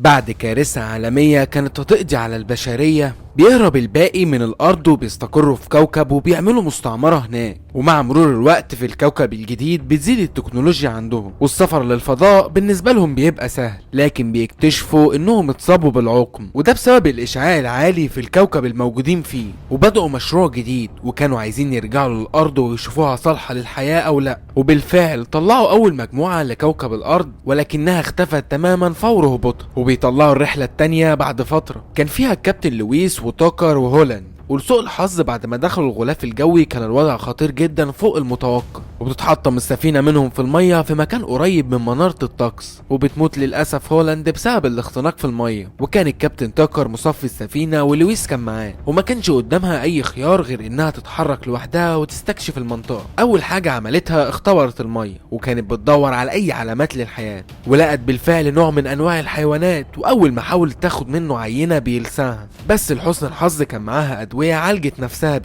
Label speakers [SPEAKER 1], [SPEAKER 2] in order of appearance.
[SPEAKER 1] بعد كارثة عالمية كانت هتقضي على البشرية، بيهرب الباقي من الأرض وبيستقروا في كوكب وبيعملوا مستعمرة هناك. ومع مرور الوقت في الكوكب الجديد بتزيد التكنولوجيا عندهم، والسفر للفضاء بالنسبة لهم بيبقى سهل، لكن بيكتشفوا انهم اتصابوا بالعقم، وده بسبب الإشعاع العالي في الكوكب الموجودين فيه. وبدأوا مشروع جديد وكانوا عايزين يرجعوا للأرض ويشوفوها صالحة للحياة أو لأ. وبالفعل طلعوا أول مجموعة لكوكب الأرض، ولكنها اختفت تماما فور هبوطها. وبيطلعوا الرحلة التانية بعد فترة كان فيها الكابتن لويس وتاكر وهولاند. ولسوء الحظ بعد ما دخلوا الغلاف الجوي كان الوضع خطير جدا فوق المتوقع، وبتتحطم السفينة منهم في المية في مكان قريب من منارة الطقس، وبتموت للأسف هولاند بسبب الاختناق في المية. وكان الكابتن تاكر مصفي السفينة ولويس كان معاه، وما كانش قدامها أي خيار غير إنها تتحرك لوحدها وتستكشف المنطقة. أول حاجة عملتها اختبرت المية، وكانت بتدور على أي علامات للحياة، ولقت بالفعل نوع من أنواع الحيوانات. وأول ما حاولت تاخد منه عينة بيلسعها، بس لحسن الحظ كان معاها أدوية عالجت نفسها بيها.